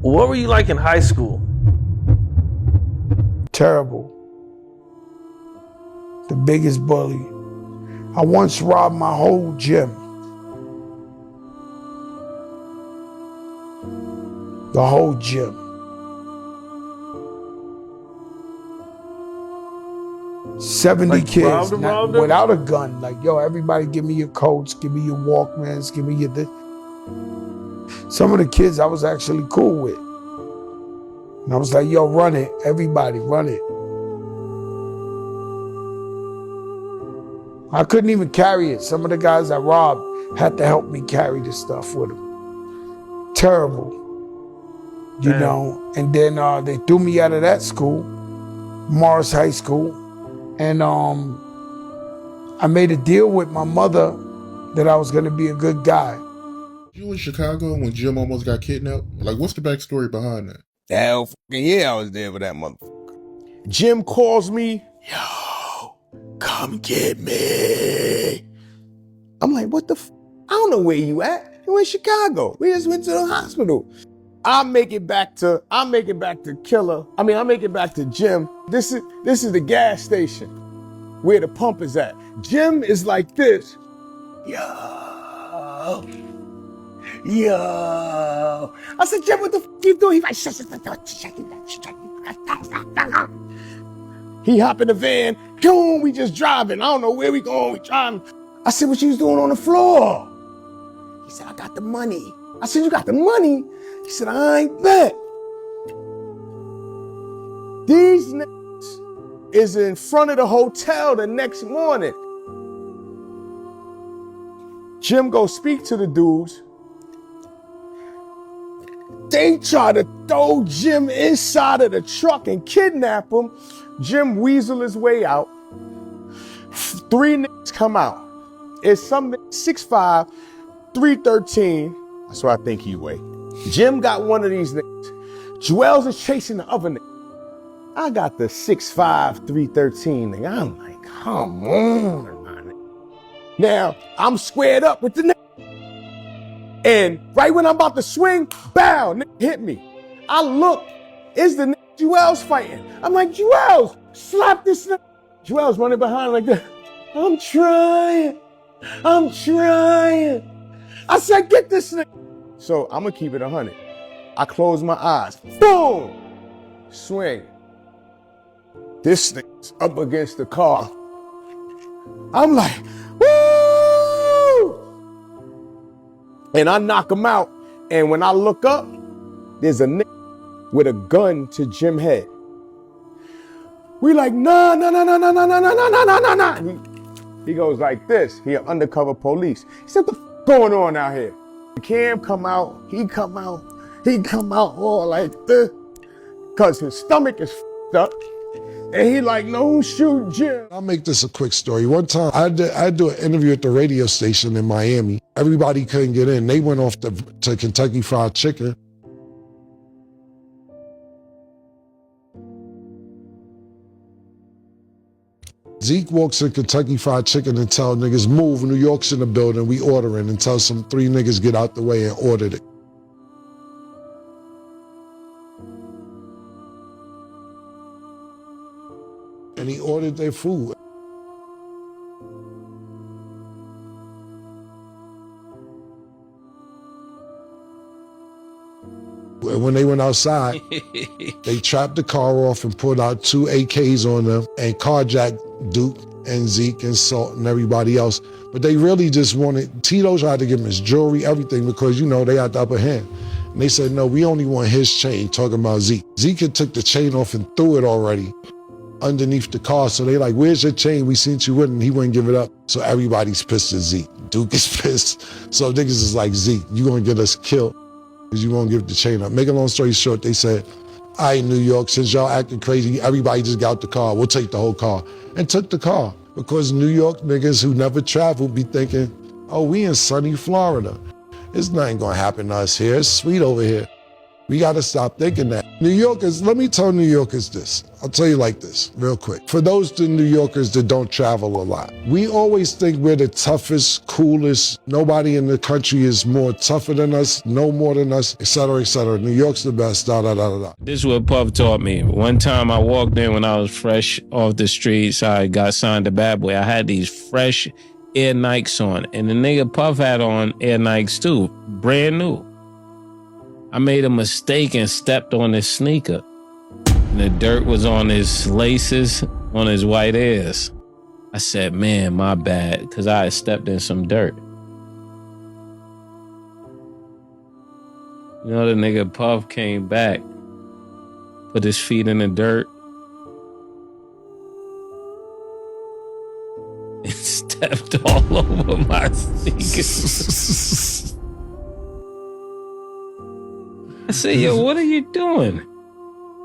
What were you like in high school? Terrible. The biggest bully. I once robbed my whole gym. The whole gym. 70 Like, kids robbed them? without a gun. Like, yo, everybody give me your coats, give me your Walkmans, give me your this. Some of the kids I was actually cool with. And I was like, yo, run it. Everybody, run it. I couldn't even carry it. Some of the guys I robbed had to help me carry the stuff with them. Terrible. You know, and then they threw me out of that school, Morris High School. And I made a deal with my mother that I was gonna be a good guy. You in Chicago when Jim almost got kidnapped? Like, what's the backstory behind that? Hell fucking yeah, I was there for that motherfucker. Jim calls me, yo, come get me. I'm like, what the I don't know where you at. You in Chicago. We just went to the hospital. I make it back to Killer. I make it back to Jim. This is the gas station where the pump is at. Jim is like this. Yo. I said, Jim, what the f you doing? He's like, he hop in the van. Boom, we just driving. I don't know where we going. We driving. I said, what you was doing on the floor? He said, I got the money. I said, you got the money? He said, I ain't bet. These niggas is in front of the hotel the next morning. Jim go speak to the dudes. They try to throw Jim inside of the truck and kidnap him. Jim weasel his way out. 3 niggas come out. It's something 6'5", 313. That's what I think he weighed. Jim got one of these niggas. Joel's is chasing the other nigga. I got the 6'5", 313 nigga. I'm like, come on, man. Now, I'm squared up with the nigga. And right when I'm about to swing, bow, nigga hit me. I look, it's the nigga Joel's fighting. I'm like, Joel's, slap this nigga. Joel's running behind like that. I'm trying. I said, get this nigga. So I'm gonna keep it 100. I close my eyes. Boom! Swing. This nigga's up against the car. I'm like, woo! And I knock him out. And when I look up, there's a nigga with a gun to Jim's head. We like, nah. He goes like this. He an undercover police. He said, what the f going on out here? Cam come out, he come out all like this, cause his stomach is f***ed up, and he like, no, shoot Jim. I'll make this a quick story. One time, I do an interview at the radio station in Miami. Everybody couldn't get in. They went off to Kentucky Fried Chicken. Zeke walks in Kentucky Fried Chicken and tell niggas, move, New York's in the building, we ordering, and tell some 3 niggas get out the way and ordered it. And he ordered their food. And when they went outside, they trapped the car off and pulled out 2 AKs on them and carjacked Duke and Zeke and Salt and everybody else. But they really just wanted, Tito tried to give him his jewelry, everything, because, you know, they had the upper hand. And they said, no, we only want his chain, talking about Zeke. Zeke had took the chain off and threw it already underneath the car. So they like, where's your chain? We seen you with it, and he wouldn't give it up. So everybody's pissed at Zeke. Duke is pissed. So niggas is like, Zeke, you gonna get us killed because you won't give the chain up. Make a long story short, they said, all right, New York, since y'all acting crazy, everybody just got out the car. We'll take the whole car. And took the car. Because New York niggas who never traveled be thinking, oh, we in sunny Florida. There's nothing gonna happen to us here. It's sweet over here. We gotta stop thinking that. New Yorkers, let me tell New Yorkers this. I'll tell you like this, real quick. For those New Yorkers that don't travel a lot, we always think we're the toughest, coolest. Nobody in the country is more tougher than us, no more than us, et cetera, et cetera. New York's the best, da, da, da, da, da. This is what Puff taught me. One time I walked in when I was fresh off the streets. I got signed to Bad Boy. I had these fresh Air Nikes on, and the nigga Puff had on Air Nikes too, brand new. I made a mistake and stepped on his sneaker. And the dirt was on his laces, on his white airs. I said, man, my bad, because I had stepped in some dirt. You know, the nigga Puff came back, put his feet in the dirt, and stepped all over my sneakers. I said, yo, what are you doing?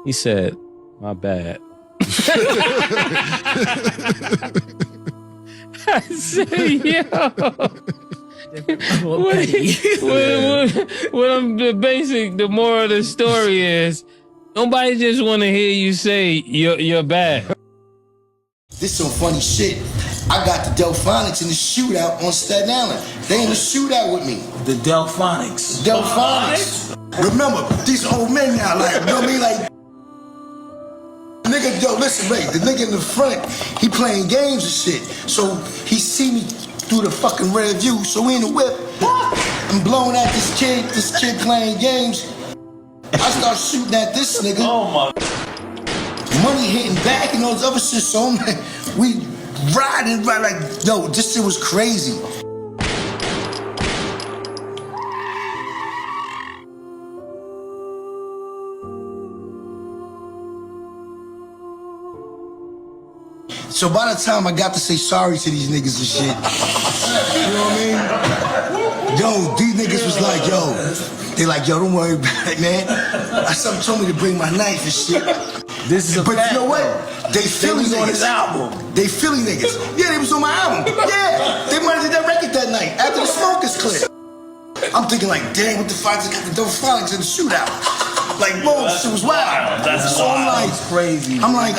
He said, my bad. I said, yo. The moral of the story is, nobody just want to hear you say you're bad. This some funny shit. I got the Delphonics in the shootout on Staten Island. They in the shootout with me. The Delphonics. Delphonics. Remember, these old men now, like, you know what I mean? Like, nigga, yo, listen, wait, the nigga in the front, he playing games and shit. So he see me through the fucking rear view. So we in the whip. I'm blowing at this kid playing games. I start shooting at this nigga. Oh my. Money hitting back and all this other shit. So we riding right like, yo, this shit was crazy. So by the time I got to say sorry to these niggas and shit, you know what I mean? Yo, these niggas was like, yo, they like, yo, don't worry about it, man. Something told me to bring my knife and shit. This is a But fact, you know what? though. They Philly was niggas. on his album. They Philly niggas. Yeah, they was on my album. Yeah, they might have did that record that night after the Smokers clip. I'm thinking like, dang, what the fuck? I got the Delphonics in the shootout. Like, whoa, this shit was wild. That's so I'm like, That's crazy. I'm like,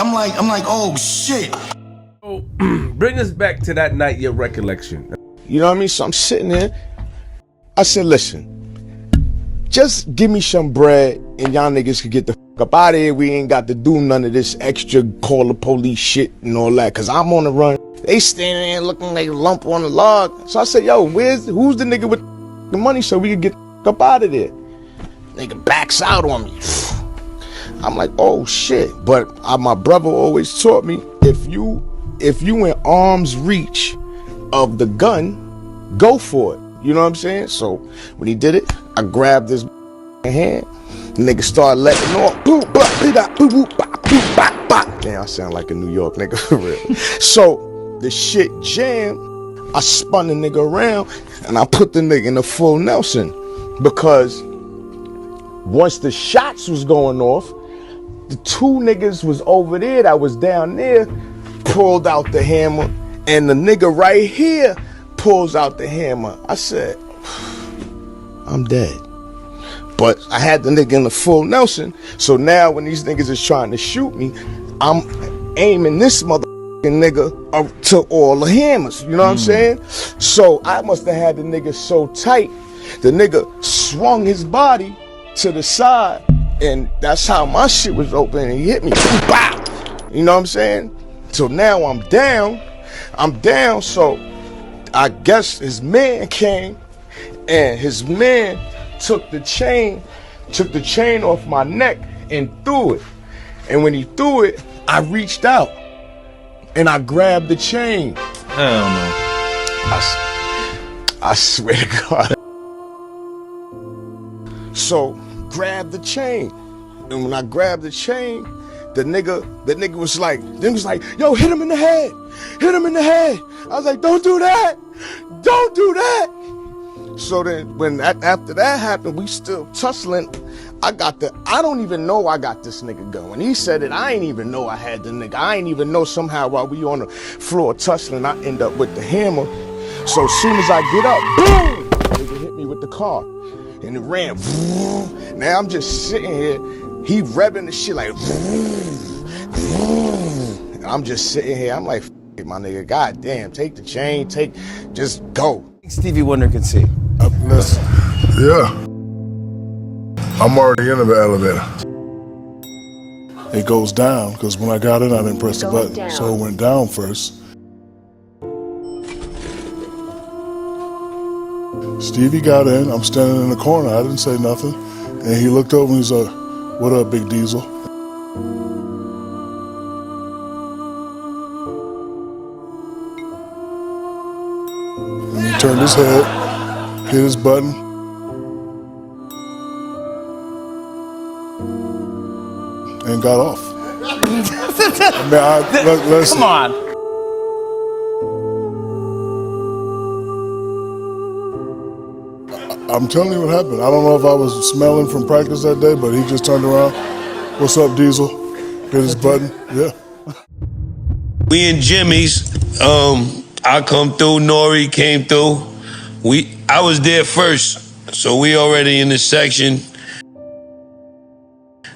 oh shit. Bring us back to that night, your recollection. You know what I mean? So I'm sitting there. I said, listen, just give me some bread and y'all niggas can get the fuck up out of here. We ain't got to do none of this extra call the police shit and all that. Cause I'm on the run. They standing there looking like a lump on a log. So I said, yo, who's the nigga with the money so we can get the fuck up out of there? Nigga backs out on me. I'm like, oh shit. But my brother always taught me, if you in arm's reach of the gun, go for it. You know what I'm saying? So when he did it, I grabbed his hand. The nigga started letting off. Damn, I sound like a New York nigga for real. So the shit jammed. I spun the nigga around and I put the nigga in the full Nelson, because once the shots was going off, the two niggas was over there that was down there pulled out the hammer, and the nigga right here pulls out the hammer. I said, I'm dead. But I had the nigga in the full Nelson, so now when these niggas is trying to shoot me, I'm aiming this motherfucking nigga up to all the hammers. You know what I'm saying? So I must have had the nigga so tight, the nigga swung his body to the side, and that's how my shit was open, and he hit me. Bow! You know what I'm saying? So now I'm down, so I guess his man came, and his man took the chain off my neck and threw it. And when he threw it, I reached out and I grabbed the chain. Hell no. I swear to God. So grab the chain. And when I grabbed the chain, the nigga was like, yo, hit him in the head. Hit him in the head. I was like, don't do that. Don't do that. So then after that happened, we still tussling. I don't even know I got this nigga gun. When he said it, I ain't even know I had the nigga. I ain't even know somehow while we on the floor tussling, I end up with the hammer. So as soon as I get up, boom, nigga hit me with the car. and it ran. Now I'm just sitting here, he revving the shit like, and I'm just sitting here, I'm like, my nigga, goddamn, take the chain, just go. Stevie Wonder can see. Listen, yeah. I'm already in the elevator. It goes down, because when I got in, I didn't press the button. So it went down first. Stevie got in, I'm standing in the corner, I didn't say nothing. And he looked over and he's like, what up, Big Diesel? And he turned his head, hit his button. And got off. Listen. Come on. I'm telling you what happened. I don't know if I was smelling from practice that day, but he just turned around. What's up, Diesel? Hit his button. Yeah. We in Jimmy's. I come through. Nore came through. I was there first, so we already in this section.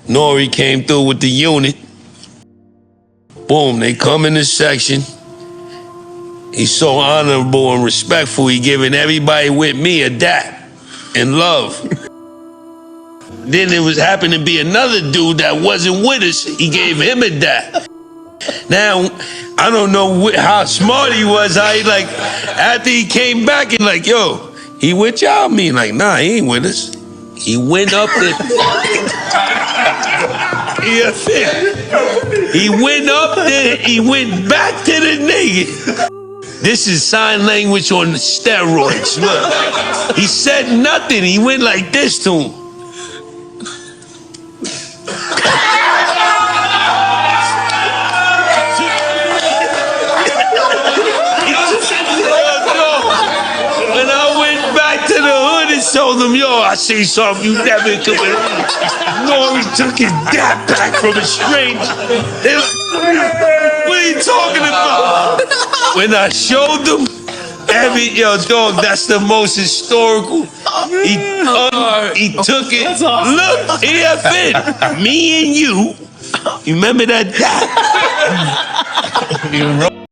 Nore came through with the unit. Boom, they come in this section. He's so honorable and respectful. He giving everybody with me a dap and love. Then it was happened to be another dude that wasn't with us. He gave him a dap. Now, I don't know how smart he was. How he like, after he came back and like, yo, he with y'all? Me like, nah, he ain't with us. He went up there. He went up there, he went back to the nigga. This is sign language on steroids. Look, he said nothing. He went like this to him. When I went back to the hood and told them, yo, I see something you never could believe. Nore took his dad back from a stranger. They were, what are you talking about? When I showed them, yo, dog, that's the most historical. He took it. Look, EFN, me and you remember that dad?